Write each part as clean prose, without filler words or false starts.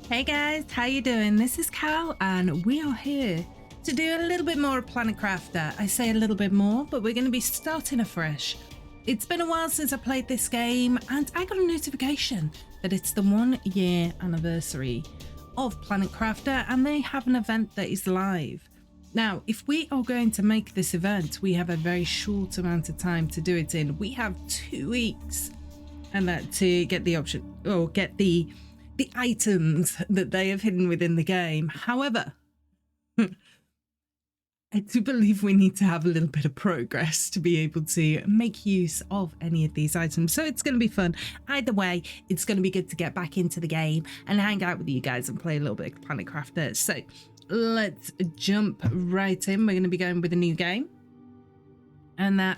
Hey guys, how you doing? This is Cal and we are here to do a little bit more of Planet Crafter. I say a little bit more, but we're going to be starting afresh. It's been a while since I played this game and I got a notification that it's the 1 year anniversary of Planet Crafter and they have an event that is live. Now, if we are going to make this event, we have a very short amount of time to do it in. We have 2 weeks and that to get the option or get the items that they have hidden within the game. However, I do believe we need to have a little bit of progress to be able to make use of any of these items. So it's going to be fun. Either way, it's going to be good to get back into the game and hang out with you guys and play a little bit of Planet Crafter. So let's jump right in. We're going to be going with a new game. And then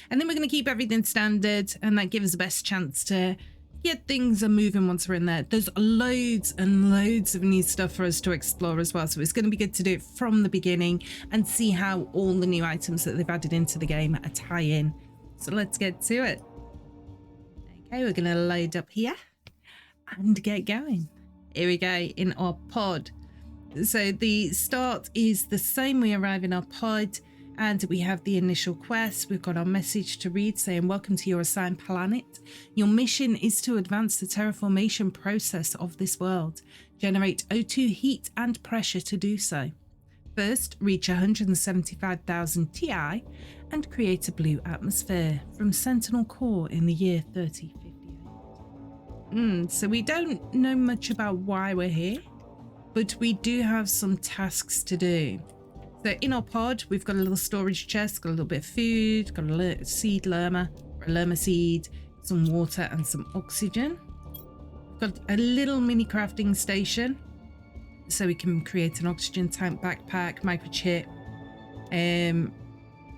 we're going to keep everything standard, and that gives us the best chance to get things are moving once we're in there. There's loads and loads of new stuff for us to explore as well, so it's going to be good to do it from the beginning and see how all the new items that they've added into the game tie in. So let's get to it. Okay, we're going to load up here and get going. Here we go in our pod. So the start is the same. We arrive in our pod and we have the initial quest. We've got our message to read saying, welcome to your assigned planet. Your mission is to advance the terraformation process of this world. Generate O2 heat and pressure to do so. First, reach 175,000 Ti and create a blue atmosphere from Sentinel Core in the year 3058. So we don't know much about why we're here, but we do have some tasks to do. So in our pod, we've got a little storage chest, got a little bit of food, got a seed lerma, or a lerma seed, some water and some oxygen. We've got a little mini crafting station, so we can create an oxygen tank backpack,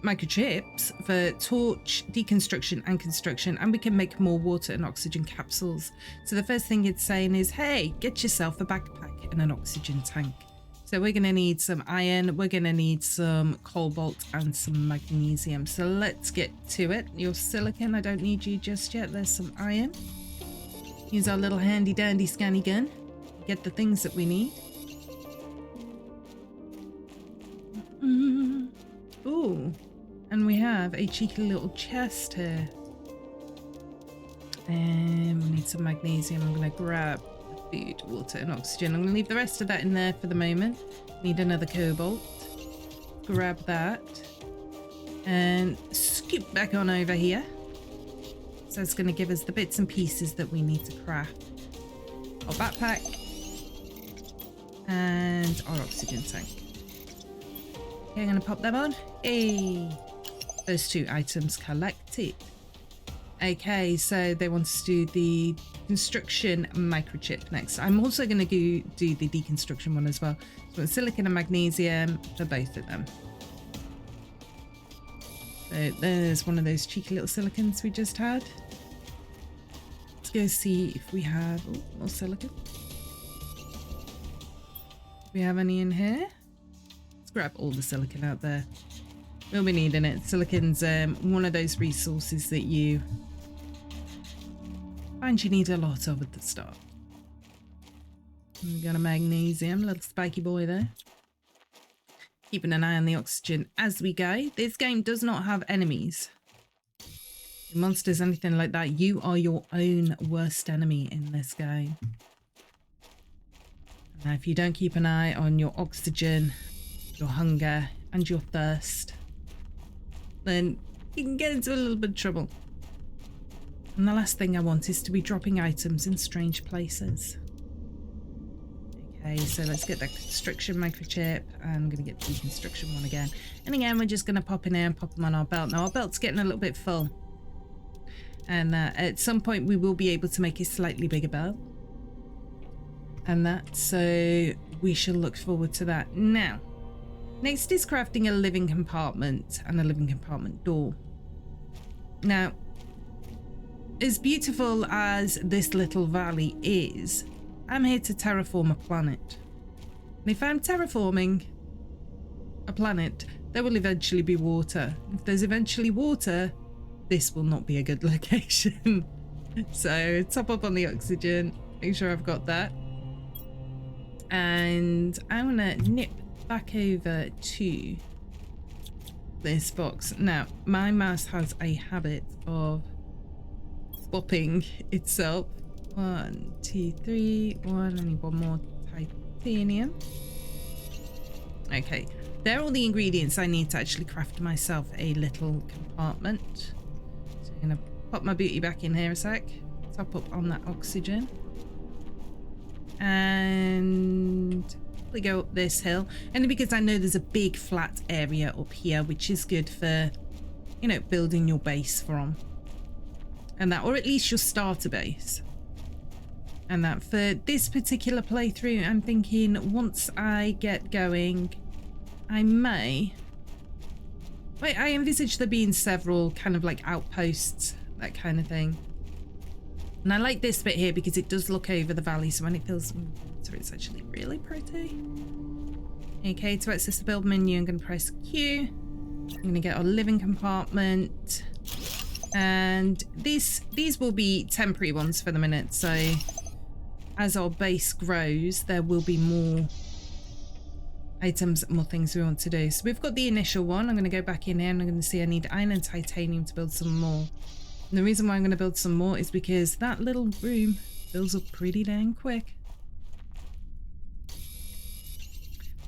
microchips for torch, deconstruction and construction, and we can make more water and oxygen capsules. So the first thing it's saying is, hey, get yourself a backpack and an oxygen tank. So we're going to need some iron, we're going to need some cobalt and some magnesium. So let's get to it. Your silicon, I don't need you just yet. There's some iron. Use our little handy dandy scanny gun. Get the things that we need. Ooh, and we have a cheeky little chest here. And we need some magnesium. I'm going to grab food, water and oxygen. I'm going to leave the rest of that in there for the moment. Need another cobalt. Grab that and scoop back on over here. So it's going to give us the bits and pieces that we need to craft. Our backpack and our oxygen tank. Okay, I'm going to pop them on. Hey, those 2 items collected. Okay, so they want us to do the construction microchip next. I'm also going to do the deconstruction one as well. So silicon and magnesium for both of them. So there's one of those cheeky little silicons we just had. Let's go see if we have more silicon. Do we have any in here? Let's grab all the silicon out there. We'll be needing it. Silicon's one of those resources that you find you need a lot of at the start. We've got a magnesium, little spiky boy there. Keeping an eye on the oxygen as we go. This game does not have enemies. Monsters, anything like that. You are your own worst enemy in this game. Now, if you don't keep an eye on your oxygen, your hunger, and your thirst, then you can get into a little bit of trouble. And the last thing I want is to be dropping items in strange places. Okay, so let's get that construction microchip. I'm going to get the deconstruction one again. And again, we're just going to pop in there and pop them on our belt. Now, our belt's getting a little bit full. And at some point, we will be able to make a slightly bigger belt. And that, so we shall look forward to that. Now, next is crafting a living compartment and a living compartment door. Now, as beautiful as this little valley is, I'm here to terraform a planet. And if I'm terraforming a planet, there will eventually be water. If there's eventually water, this will not be a good location. So top up on the oxygen, make sure I've got that. And I want to nip back over to this box. Now, my mouse has a habit of swapping itself. 1, 2, 3, 1. I need one more titanium. Okay, there are all the ingredients I need to actually craft myself a little compartment. So I'm gonna pop my booty back in here a sec. Top up on that oxygen. And we go up this hill. Only because I know there's a big flat area up here, which is good for, you know, building your base from. And that, or at least your starter base. And that for this particular playthrough, I'm thinking once I get going, I may... Wait, I envisage there being several kind of like outposts, that kind of thing. And I like this bit here because it does look over the valley, so when it fills with water, it's actually really pretty. Okay, to access the build menu, I'm going to press Q. I'm going to get our living compartment. And these will be temporary ones for the minute, so as our base grows, there will be more items, more things we want to do. So we've got the initial one. I'm going to go back in here and I'm going to see I need iron and titanium to build some more. And the reason why I'm going to build some more is because that little room fills up pretty dang quick.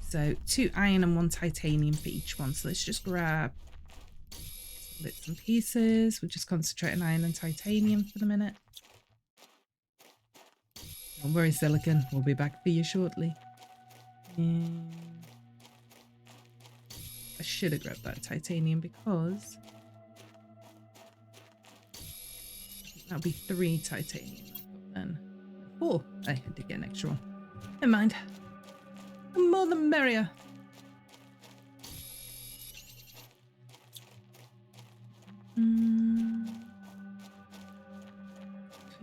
So 2 iron and 1 titanium for each one. So let's just grab some bits and pieces. We'll just concentrate on iron and titanium for the minute. Don't worry, Silicon. We'll be back for you shortly. And I should have grabbed that titanium because that'll be 3 titanium. Then 4. I did get an extra one. Never mind. The more the merrier.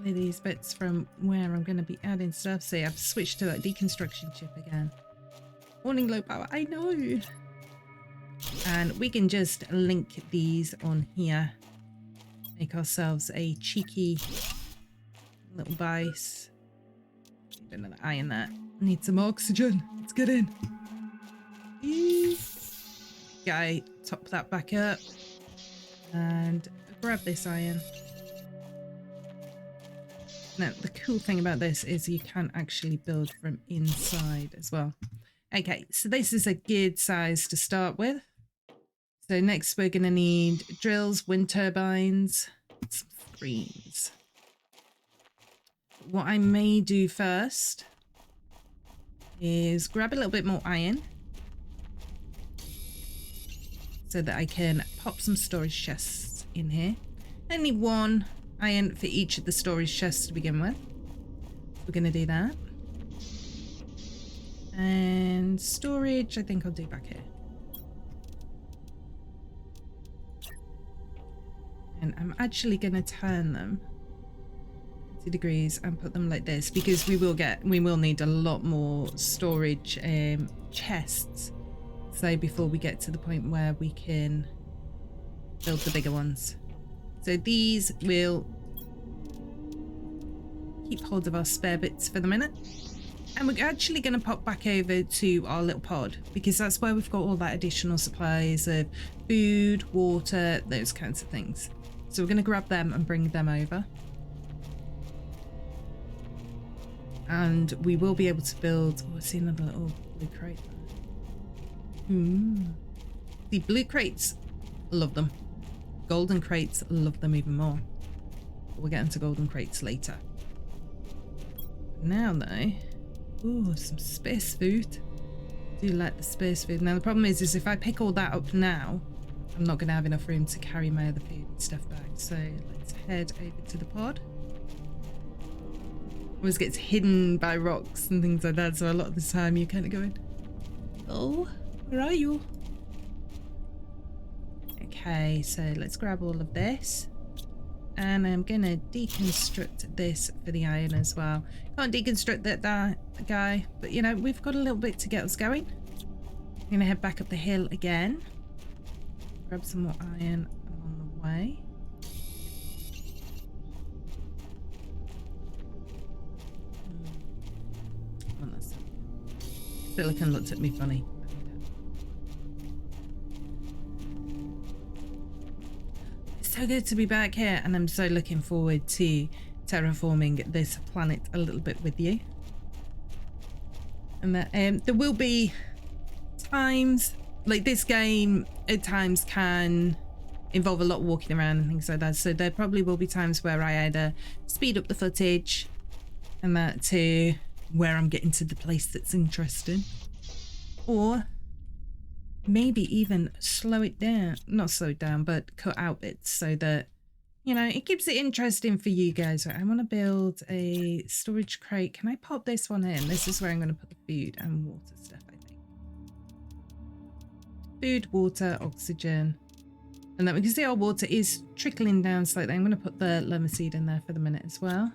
Clear these bits from where I'm going to be adding stuff. See, I've switched to that deconstruction chip again. Warning, low power. I know. And we can just link these on here. Make ourselves a cheeky little base. Need another iron there. Need some oxygen. Let's get in. Guy, top that back up. And grab this iron. Now, the cool thing about this is you can actually build from inside as well. Okay, so this is a good size to start with. So next we're going to need drills, wind turbines, some screens. What I may do first is grab a little bit more iron so that I can pop some storage chests in here. I need 1 iron for each of the storage chests to begin with. We're going to do that. And storage, I think I'll do back here. And I'm actually going to turn them 2 degrees and put them like this because we will need a lot more storage chests. So before we get to the point where we can build the bigger ones. So these will keep hold of our spare bits for the minute. And we're actually going to pop back over to our little pod because that's where we've got all that additional supplies of food, water, those kinds of things. So we're going to grab them and bring them over. And we will be able to build... Oh, I see another little blue crate there. The blue crates, love them. Golden crates, love them even more. But we'll get into golden crates later. Now though... Ooh, some space food. I do like the space food. Now the problem is if I pick all that up now, I'm not going to have enough room to carry my other food and stuff back. So let's head over to the pod. Always gets hidden by rocks and things like that, so a lot of the time you're kind of going, oh, where are you? Okay, so let's grab all of this. And I'm going to deconstruct this for the iron as well. Can't deconstruct that guy, but you know, we've got a little bit to get us going. I'm going to head back up the hill again. Grab some more iron along the way. Silicon looked at me funny. It's so good to be back here, and I'm so looking forward to terraforming this planet a little bit with you. And that there will be times like this game at times can involve a lot of walking around and things like that, so there probably will be times where I either speed up the footage and that to where I'm getting to the place that's interesting, or maybe even slow it down, not slow it down, but cut out bits so that, you know, it keeps it interesting for you guys. Right, I want to build a storage crate. Can I pop this one in? This is where I'm going to put the food and water stuff, I think. Food, water, oxygen. And then we can see our water is trickling down slightly. I'm going to put the lemon seed in there for the minute as well.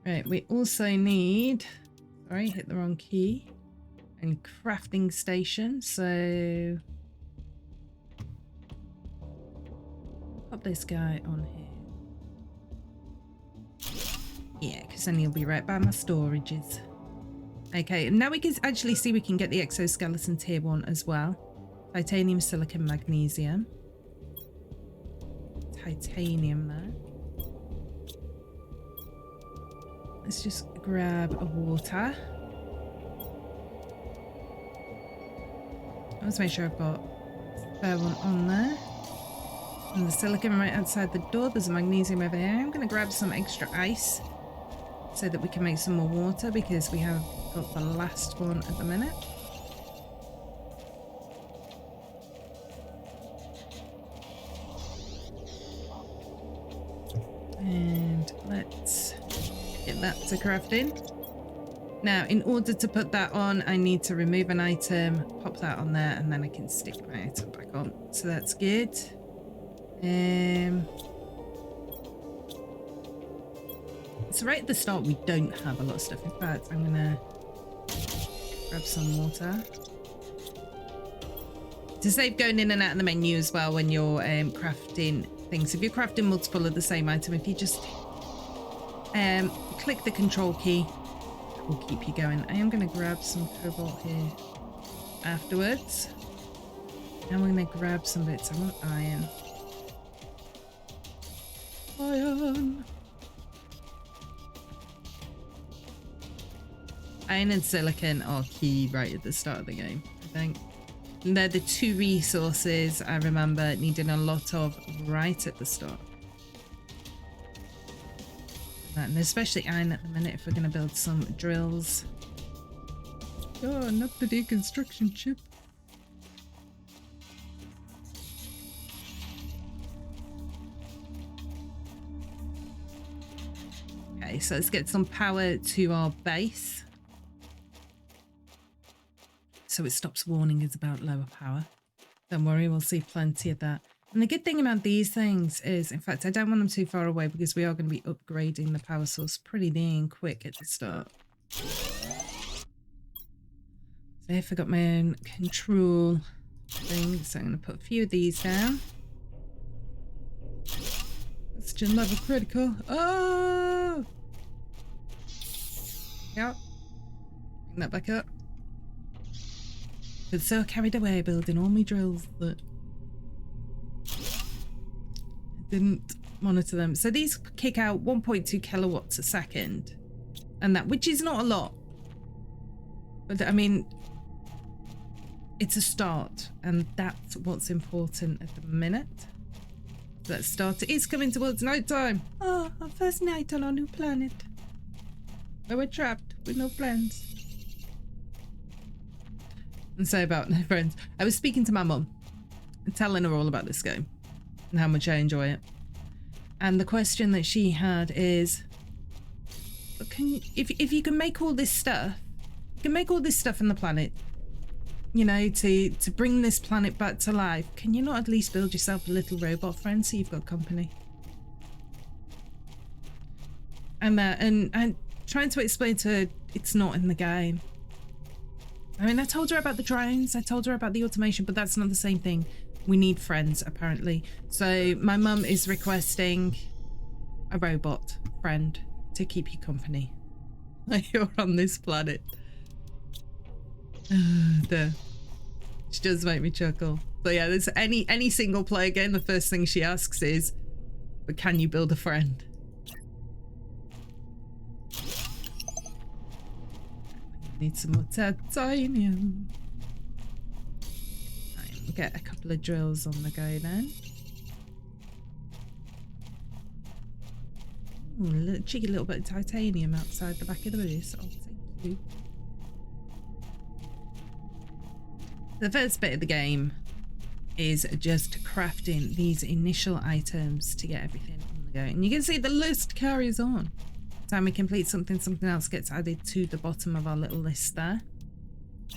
Right, we also need, sorry, hit the wrong key, and crafting station. So pop this guy on here. Yeah, because then he'll be right by my storages. Okay, and now we can actually see we can get the exoskeleton tier 1 as well. Titanium, silicon, magnesium. Titanium there. Let's just grab a water. Let's make sure I've got a spare one on there. And the silicon right outside the door. There's a magnesium over here. I'm going to grab some extra ice so that we can make some more water, because we have got the last one at the minute. And let's get that to crafting. Now, in order to put that on, I need to remove an item, pop that on there, and then I can stick my item back on. So that's good. So right at the start, we don't have a lot of stuff. In fact, I'm gonna grab some water. To save going in and out of the menu as well when you're crafting things. If you're crafting multiple of the same item, if you just click the control key, it will keep you going. I am going to grab some cobalt here afterwards. And we're going to grab some bits. I want iron. Iron. Iron and silicon are key right at the start of the game, I think. And they're the two resources I remember needing a lot of right at the start. And especially iron at the minute if we're going to build some drills. Oh, an up-to-date construction chip. Okay, so let's get some power to our base. So it stops warning us about lower power. Don't worry, we'll see plenty of that. And the good thing about these things is, in fact, I don't want them too far away because we are going to be upgrading the power source pretty dang quick at the start. So I forgot my own control thing, so I'm going to put a few of these down. Oxygen level critical. Oh! Yep. Bring that back up. But so carried away building all my drills that I didn't monitor them. So these kick out 1.2 kilowatts a second, and that, which is not a lot, but I mean, it's a start, and that's what's important at the minute. Let's start. It is coming towards night time. Oh, our first night on our new planet, where we're trapped with no friends. And so about no friends. I was speaking to my mum and telling her all about this game and how much I enjoy it. And the question that she had is, can you, if you can make all this stuff, you can make all this stuff on the planet, you know, to bring this planet back to life, can you not at least build yourself a little robot friend so you've got company? And I'm trying to explain to her it's not in the game. I mean, I told her about the drones, I told her about the automation, but that's not the same thing. We need friends, apparently. So my mum is requesting a robot friend to keep you company. You're on this planet. She does make me chuckle. So yeah, there's any single player game, the first thing she asks is, but can you build a friend? Need some more titanium. Right, we'll get a couple of drills on the go then. Ooh, a cheeky little bit of titanium outside the back of the base. Oh, thank you. The first bit of the game is just crafting these initial items to get everything on the go. And you can see the list carries on. Time we complete something, something else gets added to the bottom of our little list there.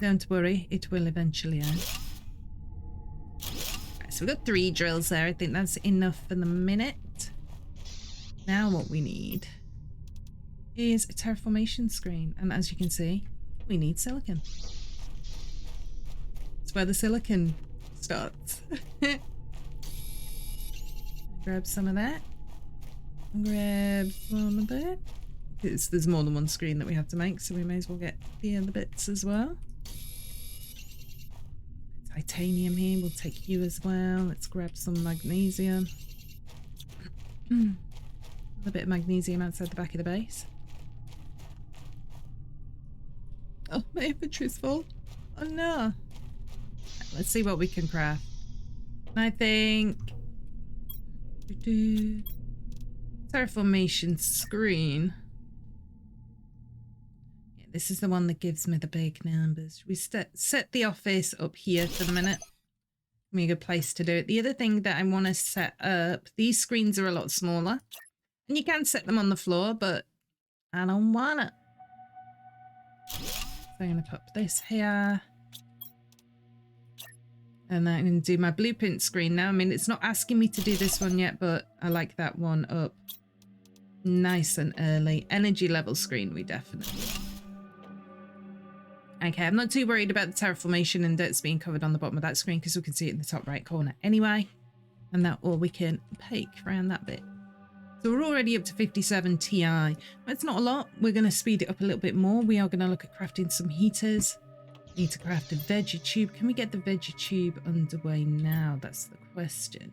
Don't worry, it will eventually end. Right, so we've got 3 drills there. I think that's enough for the minute. Now what we need is a terraformation screen. And as you can see, we need silicon. It's where the silicon starts. Grab some of that. Grab some of that. Because there's more than one screen that we have to make, so we may as well get the other bits as well. Titanium here, we'll take you as well. Let's grab some magnesium. A bit of magnesium outside the back of the base. Oh, my inventory's full. Oh no. Let's see what we can craft. I think terraformation screen. Yeah, this is the one that gives me the big numbers. We set the office up here for the minute. Give me a good place to do it. The other thing that I want to set up, these screens are a lot smaller. And you can set them on the floor, but I don't want it. So I'm going to pop this here. And then I'm going to do my blueprint screen now. I mean, it's not asking me to do this one yet, but I like that one up nice and early. Energy level screen, we definitely. Okay, I'm not too worried about the terraformation and dirt's being covered on the bottom of that screen because we can see it in the top right corner anyway. And that's all we can pick around that bit. So we're already up to 57 Ti. That's not a lot. We're going to speed it up a little bit more. We are going to look at crafting some heaters. Need to craft a veggie tube. Can we get the veggie tube underway now? That's the question.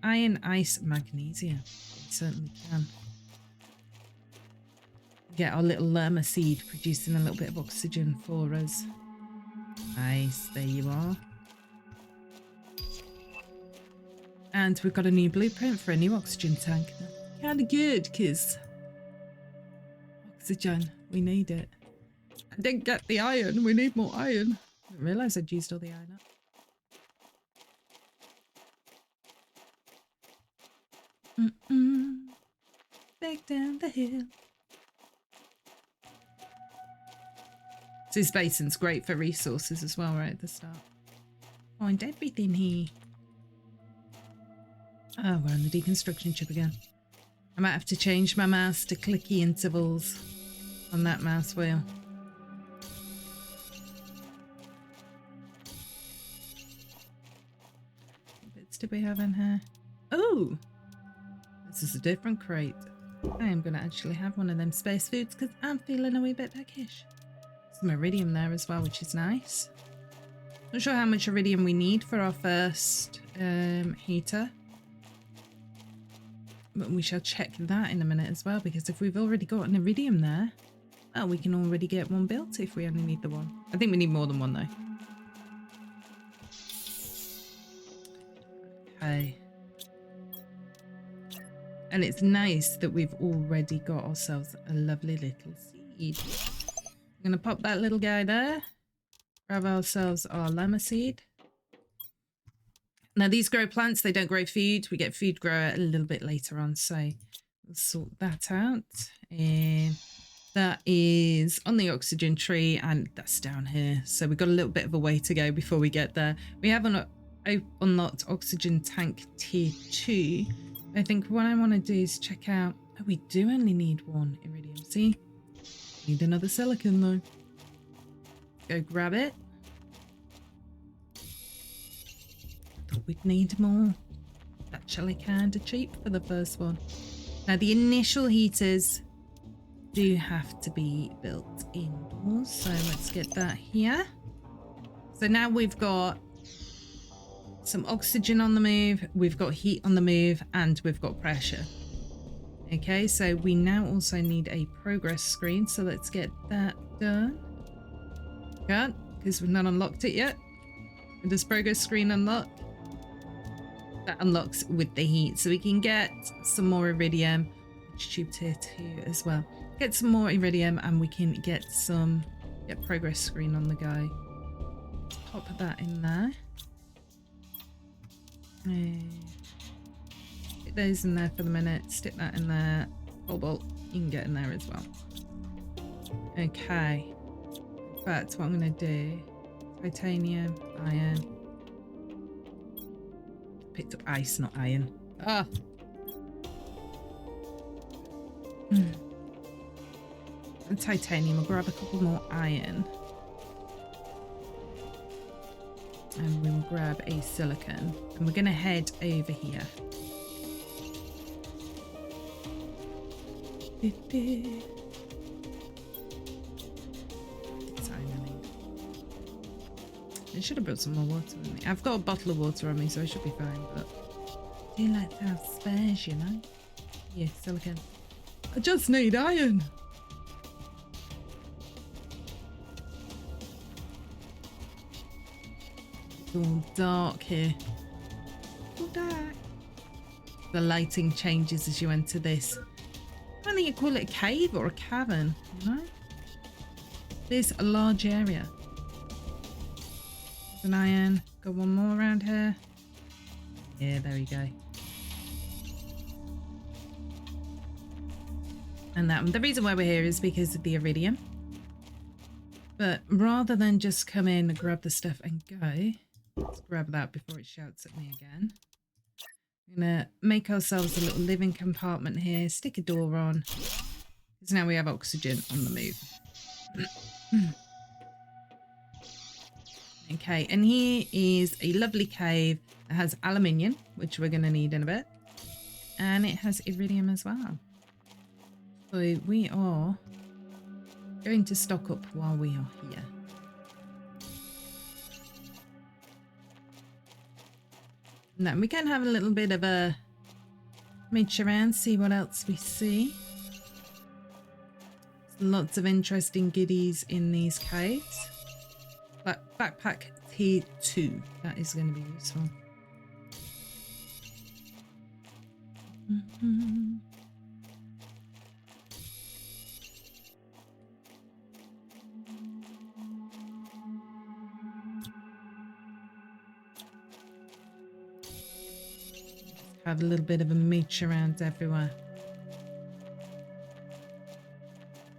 Iron, ice, magnesium. We certainly can. Get our little llama seed producing a little bit of oxygen for us. Nice, there you are. And we've got a new blueprint for a new oxygen tank. Kind of good, because oxygen, we need it. I didn't get the iron, we need more iron. I didn't realise I'd used all the iron up. Back down the hill. This basin's great for resources as well, right at the start. Find everything here. Oh, we're on the deconstruction chip again. I might have to change my mouse to clicky intervals on that mouse wheel. What bits did we have in here? Oh! This is a different crate. I am going to actually have one of them space foods because I'm feeling a wee bit peckish. Some iridium there as well, which is nice. Not sure how much iridium we need for our first heater. But we shall check that in a minute as well, because if we've already got an iridium there, well, we can already get one built if we only need the one. I think we need more than one though. Okay. And it's nice that we've already got ourselves a lovely little seed. I'm going to pop that little guy there. Grab ourselves our llama seed. Now these grow plants, they don't grow food. We get food grower a little bit later on, so we'll sort that out. And that is on the oxygen tree, and that's down here. So we've got a little bit of a way to go before we get there. We have unlocked oxygen tank tier 2. I think what I want to do is check out. Oh, we do only need one iridium. See, need another silicon though. Go grab it. Thought we'd need more. Actually kind of cheap for the first one. Now the initial heaters do have to be built indoors, so let's get that here. So now we've got some oxygen on the move, we've got heat on the move, and we've got pressure. Okay, so we now also need a progress screen, so let's get that done. Can't, because we've not unlocked it yet. Does progress screen unlock? That unlocks with the heat, so we can get some more iridium, which tube tier 2 as well. Get some more iridium, and we can get progress screen on the go. Let's pop that in there. Stick those in there for the minute. Stick that in there. Cobalt, you can get in there as well. Okay. In fact, what I'm going to do, titanium, iron. Picked up ice, not iron. Ah. And titanium. We'll grab a couple more iron. And we will grab a silicon. And we're going to head over here. I should have brought some more water with me. I've got a bottle of water on me, so I should be fine, but I do like to have spares, you know? Yeah, silicon. I just need iron. It's all dark here. All dark. The lighting changes as you enter this. I don't think you call it a cave or a cavern, you know? This a large area. An iron. Got one more around here. Yeah, there we go. And that one. The reason why we're here is because of the iridium. But rather than just come in and grab the stuff and go, let's grab that before it shouts at me again. We're gonna make ourselves a little living compartment here. Stick a door on. Because now we have oxygen on the move. Okay, and here is a lovely cave that has aluminium, which we're going to need in a bit. And it has iridium as well. So we are going to stock up while we are here. And then we can have a little bit of a reach around, see what else we see. There's lots of interesting goodies in these caves. Backpack tier 2. That is going to be useful. Have a little bit of a mooch around everywhere.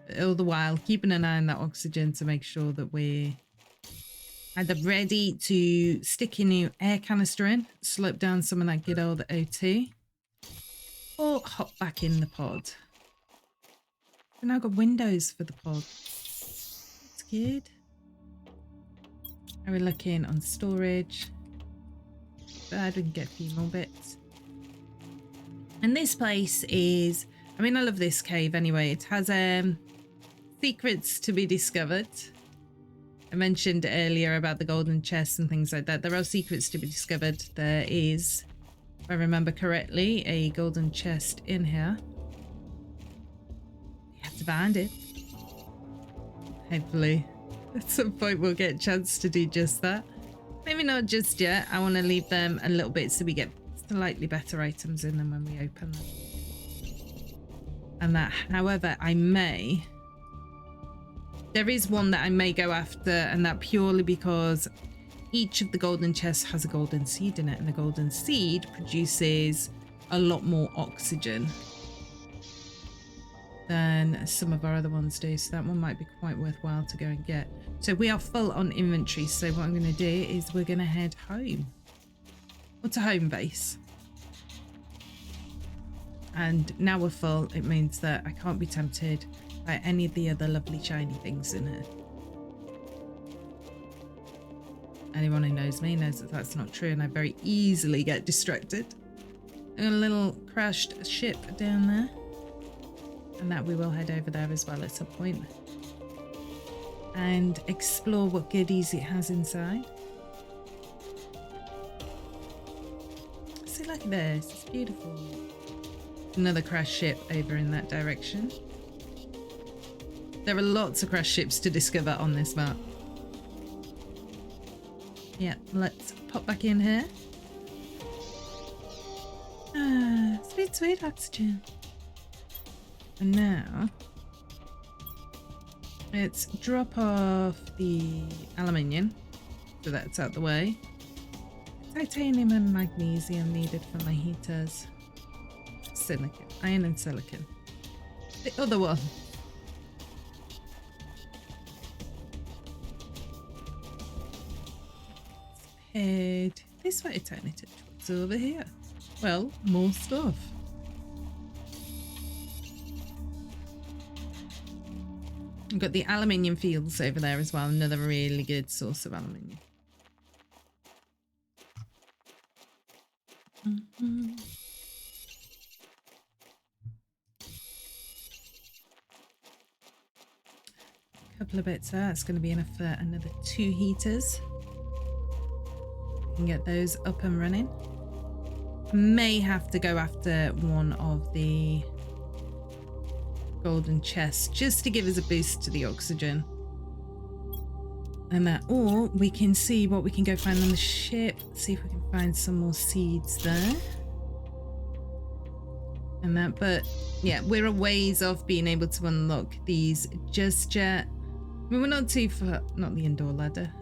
But all the while, keeping an eye on that oxygen to make sure that we're either ready to stick a new air canister in, slope down some of that good old O2, or hop back in the pod. We've now got windows for the pod. That's good. Are we looking on storage? Bad, we can get a few more bits. And this place is, I mean, I love this cave anyway. It has secrets to be discovered. I mentioned earlier about the golden chests and things like that. There are secrets to be discovered. There is, if I remember correctly, a golden chest in here. You have to find it. Hopefully, at some point we'll get a chance to do just that. Maybe not just yet. I want to leave them a little bit so we get slightly better items in them when we open them. And that, however, there is one that I may go after, and that purely because each of the golden chests has a golden seed in it, and the golden seed produces a lot more oxygen than some of our other ones do. So that one might be quite worthwhile to go and get. So we are full on inventory. So what I'm going to do is we're going to head home. Or to home base. And now we're full. It means that I can't be tempted by any of the other lovely shiny things in here. Anyone who knows me knows that that's not true, and I very easily get distracted. And a little crashed ship down there, and that we will head over there as well at some point. and explore what goodies it has inside. See, look at this, it's beautiful. Another crash ship over in that direction. There are lots of crash ships to discover on this map. Yeah, let's pop back in here. Ah, sweet, sweet oxygen. And now, let's drop off the aluminium, so that's out the way. Titanium and magnesium needed for my heaters. Silicon, iron and silicon. The other one. Head this way, turn it towards over here. Well, more stuff. We've got the aluminium fields over there as well, another really good source of aluminium. A couple of bits there, it's going to be enough for another 2 heaters. We can get those up and running. May have to go after one of the golden chests just to give us a boost to the oxygen. And that, or we can see what we can go find on the ship. See if we can find some more seeds there. And that, but yeah, we're a ways off being able to unlock these just yet. I mean, we're not too far, not the indoor ladder.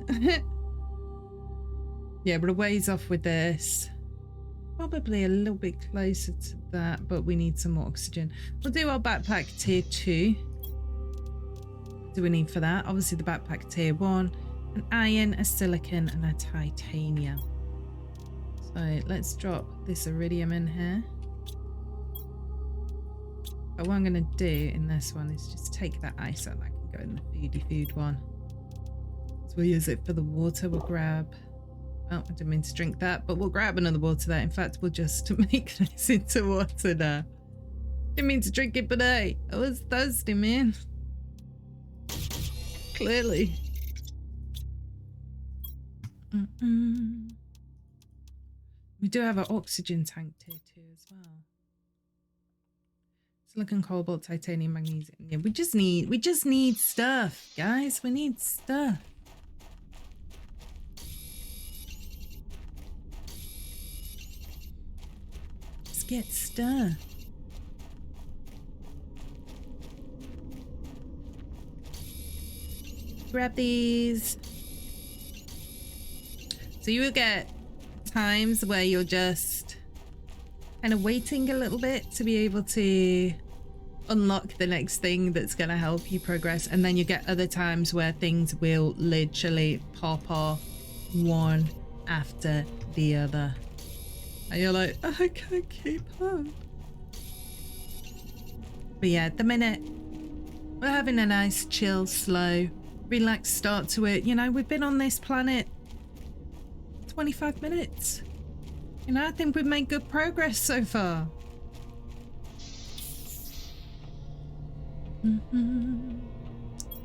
Yeah, we're a ways off with this. Probably a little bit closer to that, but we need some more oxygen. We'll do our backpack tier 2. What do we need for that? Obviously the backpack tier 1, an iron, a silicon, and a titanium. So let's drop this iridium in here. But what I'm going to do in this one is just take that ice out. That can go in the foodie food one. So we'll use it for the water. We'll grab... Oh, I didn't mean to drink that, but we'll grab another water there. In fact, we'll just make this into water now. Didn't mean to drink it, but hey, I was thirsty, man. Clearly. We do have an oxygen tank tier 2 as well. Silicon, cobalt, titanium, magnesium. Yeah, we just need stuff, guys. We need stuff. Get stuff. Grab these. So you will get times where you're just kind of waiting a little bit to be able to unlock the next thing that's going to help you progress, and then you get other times where things will literally pop off one after the other. And you're like, I can't keep up. But yeah, at the minute, we're having a nice, chill, slow, relaxed start to it. You know, we've been on this planet 25 minutes. You know, I think we've made good progress so far.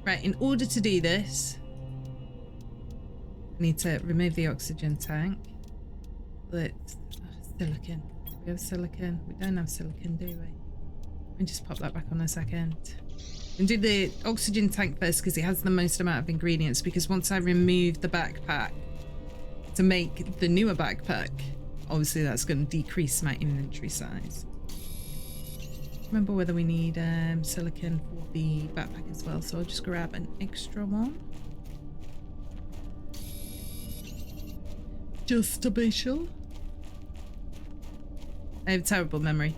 Right, in order to do this, I need to remove the oxygen tank. Let's... Silicon. Do we have silicon? We don't have silicon, do we? Let me just pop that back on a second. And do the oxygen tank first because it has the most amount of ingredients, because once I remove the backpack to make the newer backpack, obviously that's going to decrease my inventory size. Remember whether we need silicon for the backpack as well, so I'll just grab an extra one. Just to be sure. I have terrible memory.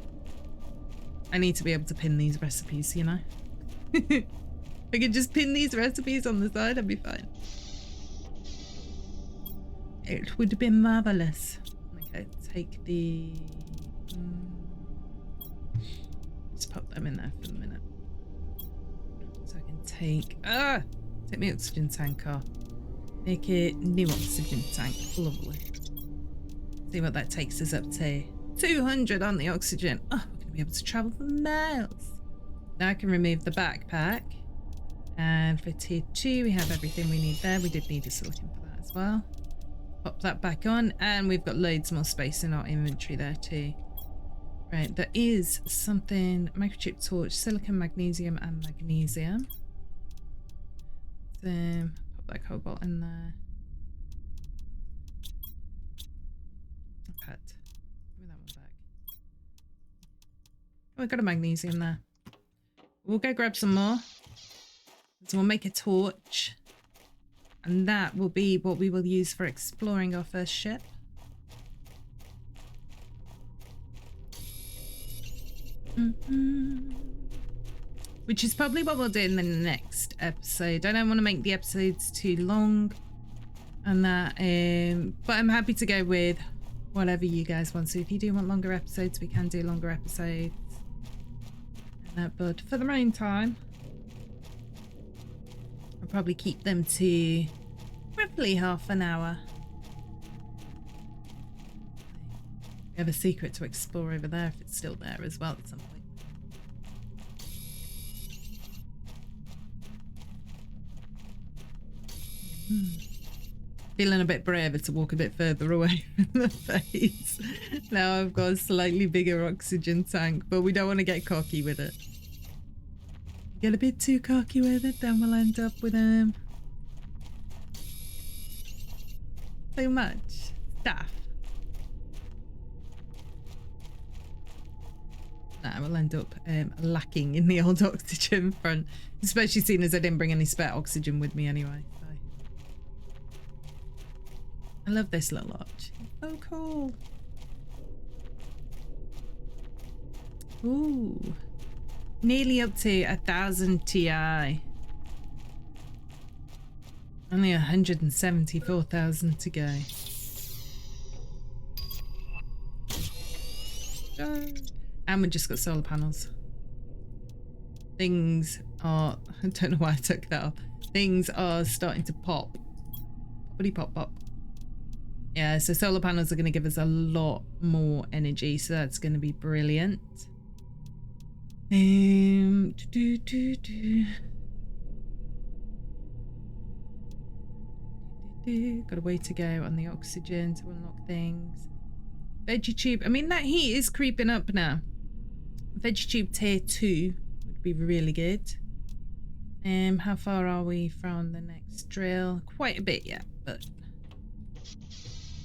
I need to be able to pin these recipes, you know? If I could just pin these recipes on the side, I'd be fine. It would be marvelous. Okay, take the... Just pop them in there for a minute. So I can take... Take my oxygen tank off. Make it new oxygen tank. Lovely. See what that takes us up to. 200 on the oxygen. Oh, we're going to be able to travel for miles. Now I can remove the backpack. And for tier 2, we have everything we need there. We did need a silicon for that as well. Pop that back on, and we've got loads more space in our inventory there too. Right, there is something, microchip torch, silicon, magnesium, and magnesium. Then pop that cobalt in there. Pet. Give me that one back. Oh, I got a magnesium there. We'll go grab some more. So we'll make a torch. And that will be what we will use for exploring our first ship. Which is probably what we'll do in the next episode. I don't want to make the episodes too long and that, but I'm happy to go with whatever you guys want. So if you do want longer episodes, we can do longer episodes. And that, but for the meantime, I'll probably keep them to roughly half an hour. We have a secret to explore over there if it's still there as well at some point. Feeling a bit braver to walk a bit further away from the face. Now I've got a slightly bigger oxygen tank, but we don't want to get cocky with it. Get a bit too cocky with it, then we'll end up with too much stuff. Nah, we'll end up lacking in the old oxygen front, especially seeing as I didn't bring any spare oxygen with me anyway. So. I love this little arch. So cool. Ooh. Nearly up to 1000 Ti. Only 174,000 to go. And we just got solar panels. Things are... I don't know why I took that off. Things are starting to pop. Poppity pop pop. Yeah, so solar panels are going to give us a lot more energy. So that's going to be brilliant. Got a way to go on the oxygen to unlock things. Veggie tube. I mean, that heat is creeping up now. Veggie tube tier 2 would be really good. How far are we from the next drill? Quite a bit yet, but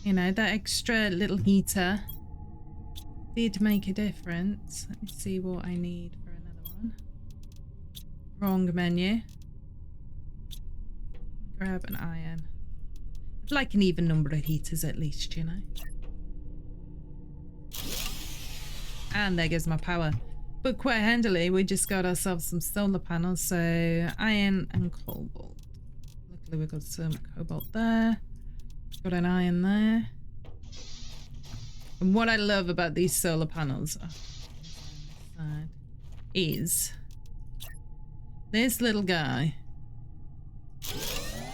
you know, that extra little heater did make a difference. Let me see what I need for another one. Wrong menu. Grab an iron. I'd like an even number of heaters at least, you know. And there goes my power. But quite handily, we just got ourselves some solar panels. So iron and cobalt. Luckily we've got some cobalt there. Got an iron there. And what I love about these solar panels is this little guy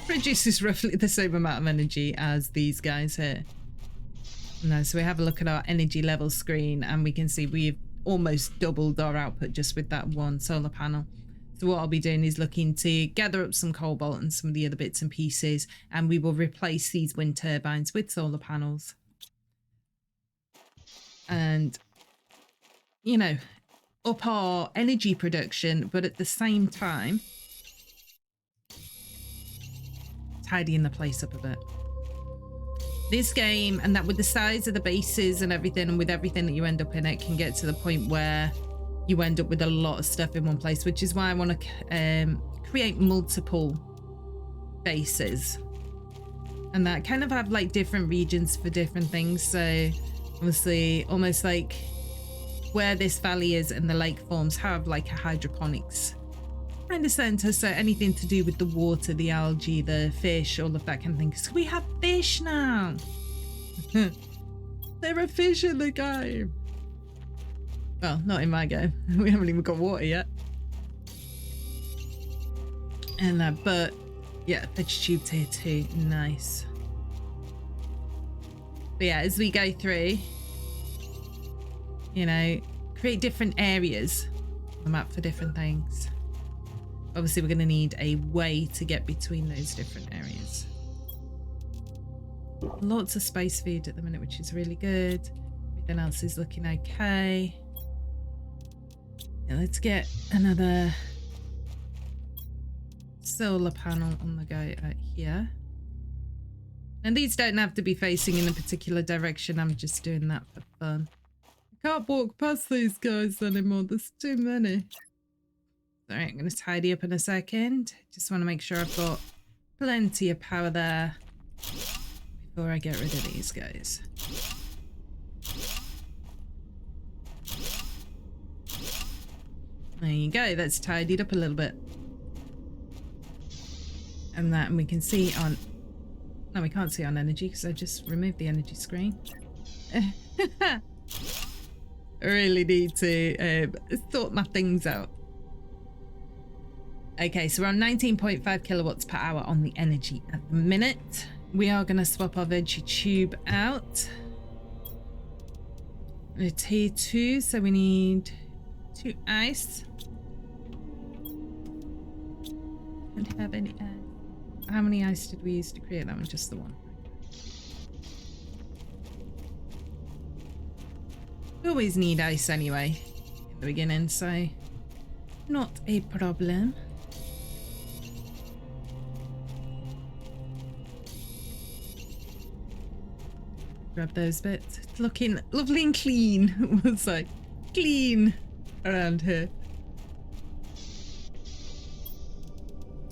produces roughly the same amount of energy as these guys here. No, so we have a look at our energy level screen and we can see we've almost doubled our output just with that one solar panel. So what I'll be doing is looking to gather up some cobalt and some of the other bits and pieces, and we will replace these wind turbines with solar panels. And, you know, up our energy production, but at the same time, tidying the place up a bit. This game, and that with the size of the bases and everything, and with everything that you end up in, it can get to the point where you end up with a lot of stuff in one place, which is why I want to create multiple bases. And that kind of have like different regions for different things. So obviously almost like where this valley is and the lake forms have like a hydroponics kind of center. So anything to do with the water, the algae, the fish, all of that kind of thing. Because we have fish now. There are fish in the game. Well, not in my game. We haven't even got water yet. And but yeah, veg tube tier 2, nice. But yeah, as we go through, you know, create different areas on the map for different things. Obviously, we're going to need a way to get between those different areas. Lots of space feed at the minute, which is really good. Everything else is looking okay. Yeah, let's get another solar panel on the go out here. And these don't have to be facing in a particular direction. I'm just doing that for fun. I can't walk past these guys anymore. There's too many. All right, I'm going to tidy up in a second. Just want to make sure I've got plenty of power there before I get rid of these guys. There you go. That's tidied up a little bit. And that, and we can see on... No, we can't see on energy because I just removed the energy screen. I really need to sort my things out. Okay, so we're on 19.5 kilowatts per hour on the energy at the minute. We are going to swap our veggie tube out. It's here too, so we need 2 ice. Don't have any ice. How many ice did we use to create that one? Just the one. We always need ice anyway in the beginning, so not a problem. Grab those bits. It's looking lovely and clean. We'll say clean around here.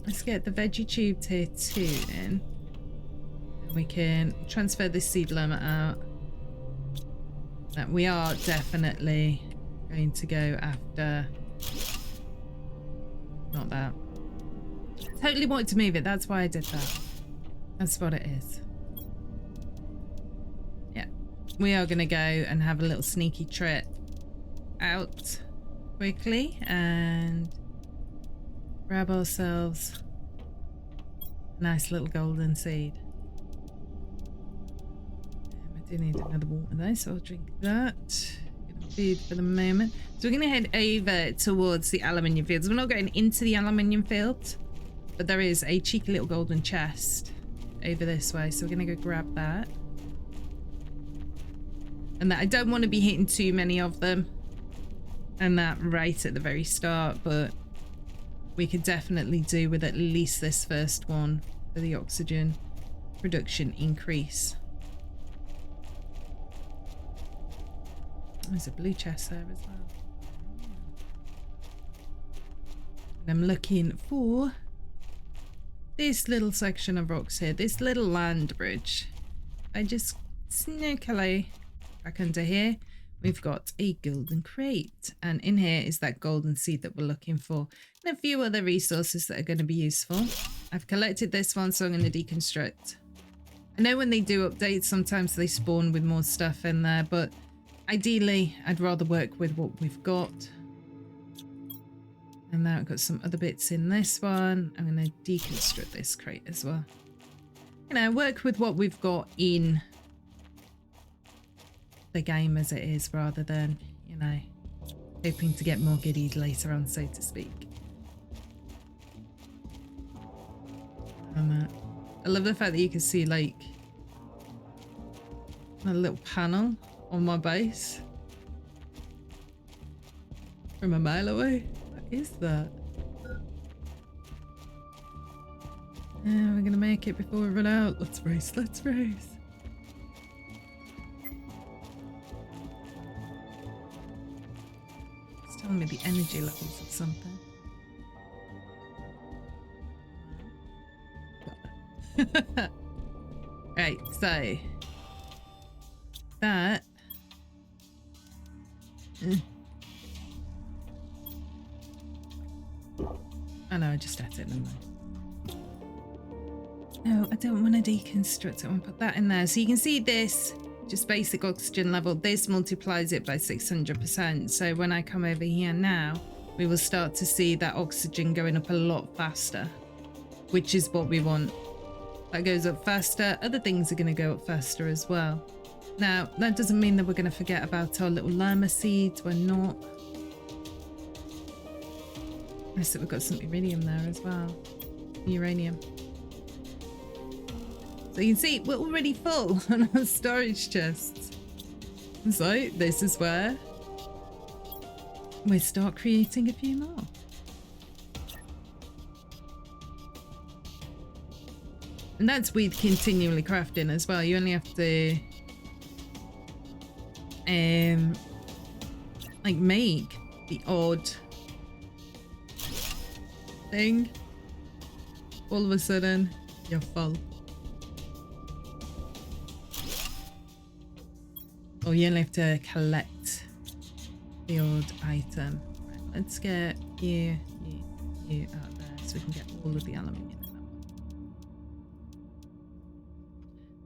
Let's get the veggie tube here too in. We can transfer this seed limit out. That we are definitely going to go after. Not that. Totally wanted to move it. That's why I did that. That's what it is. Yeah. We are going to go and have a little sneaky trip out quickly and grab ourselves a nice little golden seed. I do need another water though, so I'll drink that. Gonna feed for the moment. So we're going to head over towards the aluminium fields. We're not going into the aluminium field, but there is a cheeky little golden chest over this way, so we're going to go grab that. And that I don't want to be hitting too many of them, and that right at the very start, but we could definitely do with at least this first one for the oxygen production increase. There's a blue chest there as well. And I'm looking for this little section of rocks here, this little land bridge. I just sneakily back under here. We've got a golden crate, and in here is that golden seed that we're looking for, and a few other resources that are going to be useful. I've collected this one, so I'm going to deconstruct. I know when they do updates, sometimes they spawn with more stuff in there, but ideally, I'd rather work with what we've got. And now I've got some other bits in this one. I'm going to deconstruct this crate as well. You know, work with what we've got in the game as it is, rather than, you know, hoping to get more goodies later on, so to speak. And I love the fact that you can see like a little panel on my base from a mile away. What is that? Yeah, we're gonna make it before we run out. Let's race, let's race. It's telling me the energy levels of something. Right, so that I know, I just had it, didn't I? No, I don't want to deconstruct it. I want to put that in there. So you can see this, just basic oxygen level. This multiplies it by 600%. So when I come over here now, we will start to see that oxygen going up a lot faster, which is what we want. That goes up faster. Other things are going to go up faster as well. Now, that doesn't mean that we're going to forget about our little llama seeds. We're not. Nice that we've got some iridium there as well. Uranium. So you can see we're already full on our storage chests. So this is where we start creating a few more. And that's with continually crafting as well. You only have to like make the odd thing. All of a sudden you're full. Or you only have to collect the odd item. Right, let's get you out there so we can get all of the aluminium in that one.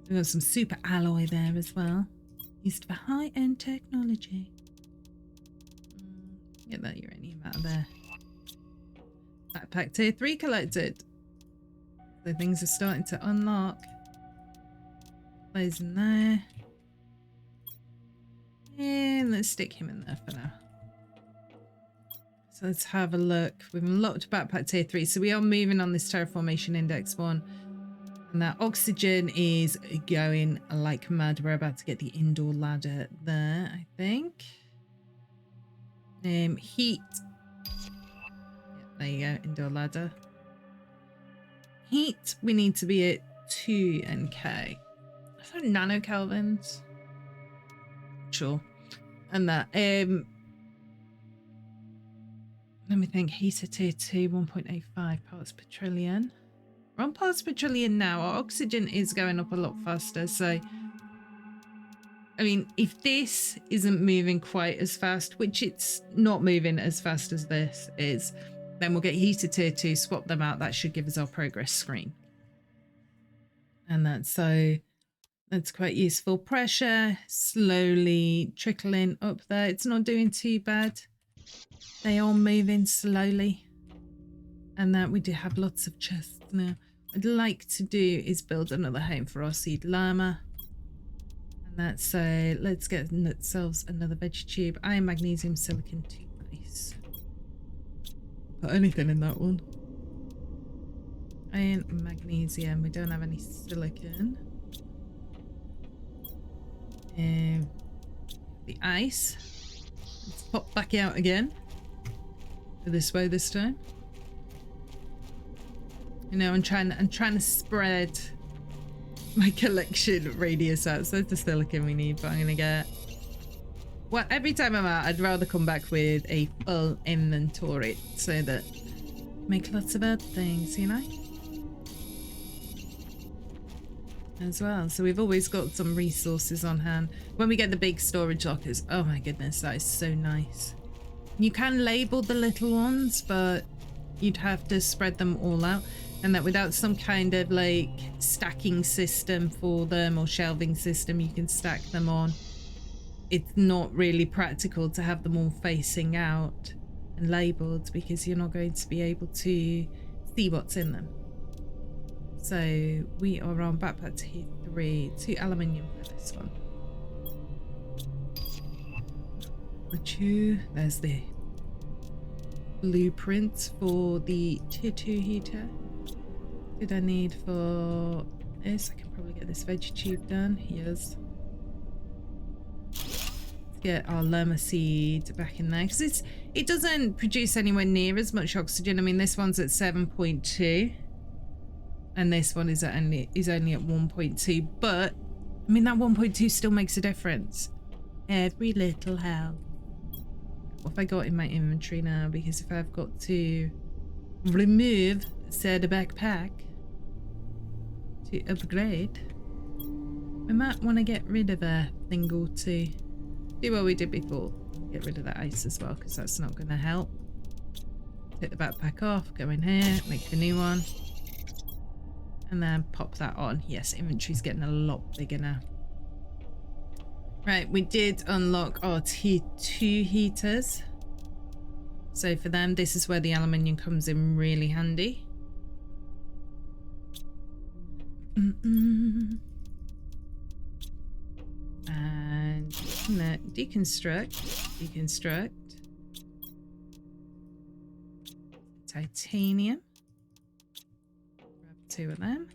We've got some super alloy there as well. Used for high-end technology. Get that uranium out of there. Backpack tier 3 collected. So things are starting to unlock. Plays in there. And let's stick him in there for now. So let's have a look. We've unlocked backpack tier 3. So we are moving on this terraformation index 1. And that oxygen is going like mad. We're about to get the indoor ladder there, I think. Heat. Yeah, there you go, indoor ladder. Heat, we need to be at 2 NK. So nanokelvins. Sure. And that, let me think, heater tier 2, 1.85 parts per trillion. We're on parts per trillion now. Our oxygen is going up a lot faster. So, I mean, if this isn't moving quite as fast, which it's not moving as fast as this is, then we'll get heater tier 2, swap them out. That should give us our progress screen. And that's quite useful. Pressure slowly trickling up there. It's not doing too bad. They are moving slowly. And that we do have lots of chests now. What I'd like to do is build another home for our seed llama. And that's so let's get ourselves another veggie tube. Iron, magnesium, silicon, too nice. Put anything in that one. Iron, magnesium. We don't have any silicon. The ice. Let's pop back out again. Go this way this time. You know, I'm trying to spread my collection radius out. So that's the silicon we need, but I'm gonna get. Well, every time I'm out, I'd rather come back with a full inventory so that make lots of other things, you know. As well, so we've always got some resources on hand. When we get the big storage lockers, oh my goodness, that is so nice. You can label the little ones, but you'd have to spread them all out, and that without some kind of like stacking system for them or shelving system you can stack them on, it's not really practical to have them all facing out and labeled, because you're not going to be able to see what's in them. So we are on backpack tier 3, 2 aluminium for this one. There's the blueprint for the tier 2 heater. Did I need for this? I can probably get this veggie tube done. Yes. Let's get our llama seed back in there, because it doesn't produce anywhere near as much oxygen. I mean, this one's at 7.2. And this one is only at 1.2, but I mean that 1.2 still makes a difference. Every little help. What have I got in my inventory now? Because if I've got to remove said backpack to upgrade, I might want to get rid of a thing or two. Do what we did before. Get rid of that ice as well, because that's not going to help. Take the backpack off, go in here, make a new one. And then pop that on. Yes, inventory's getting a lot bigger now. Right, we did unlock our tier 2 heaters. So for them, this is where the aluminium comes in really handy. And deconstruct. titanium. Grab 2 of them.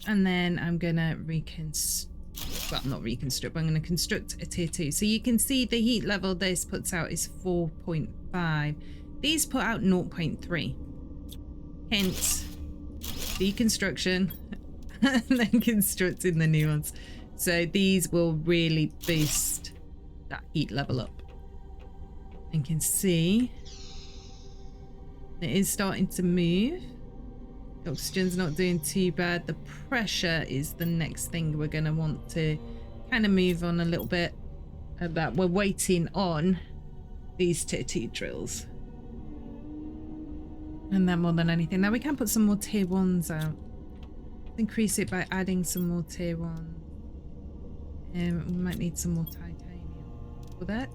And then I'm gonna not reconstruct, but I'm gonna construct a tier 2. So you can see the heat level this puts out is 4.5. These put out 0.3. Hence, deconstruction and then constructing the new ones. So these will really boost that heat level up. You can see it is starting to move. The oxygen's not doing too bad. The pressure is the next thing we're going to want to kind of move on a little bit. That we're waiting on these tier 2 drills. And then more than anything, now we can put some more tier 1s out. Increase it by adding some more tier 1. We might need some more titanium for that.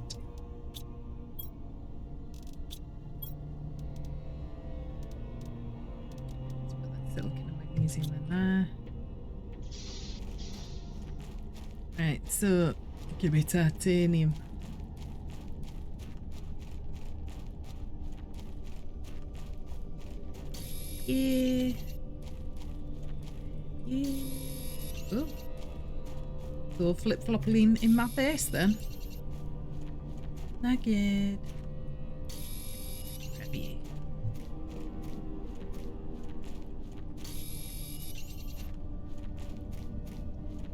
Silicon and magnesium in there. Right, so give me titanium. Yeah. Oh. So flip-flopping in my face then. Not good. Heavy.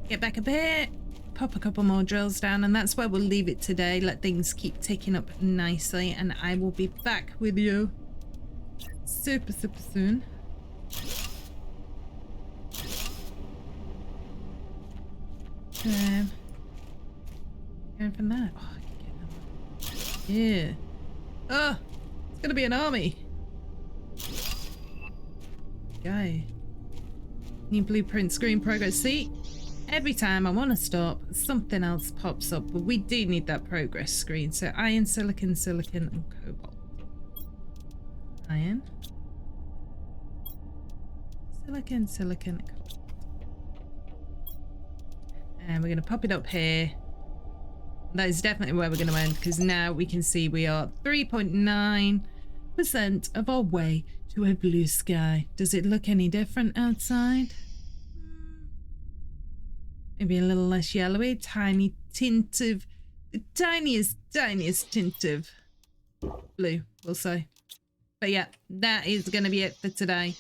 Get back a bit, pop a couple more drills down, and that's where we'll leave it today. Let things keep ticking up nicely, and I will be back with you super soon. Going from that. Oh, I can get them. Yeah. Oh, it's gonna be an army. Guy. New blueprint screen progress. See? Every time I want to stop, something else pops up, but we do need that progress screen. So iron, silicon, silicon, and cobalt. Iron. Silicon, silicon, cobalt. And we're going to pop it up here. That is definitely where we're going to end, because now we can see we are 3.9% of our way to a blue sky. Does it look any different outside? Maybe a little less yellowy, tiny tint of the tiniest tint of blue, we'll say. But yeah, that is going to be it for today.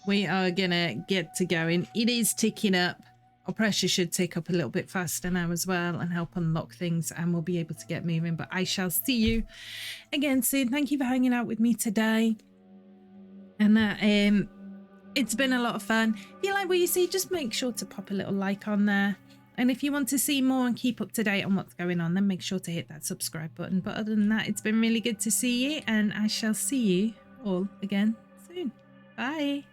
We are going to get to going. It is ticking up. Our pressure should tick up a little bit faster now as well and help unlock things, and we'll be able to get moving. But I shall see you again soon. Thank you for hanging out with me today. And it's been a lot of fun. If you like what you see, just make sure to pop a little like on there. And if you want to see more and keep up to date on what's going on, then make sure to hit that subscribe button. But other than that, it's been really good to see you, and I shall see you all again soon. Bye.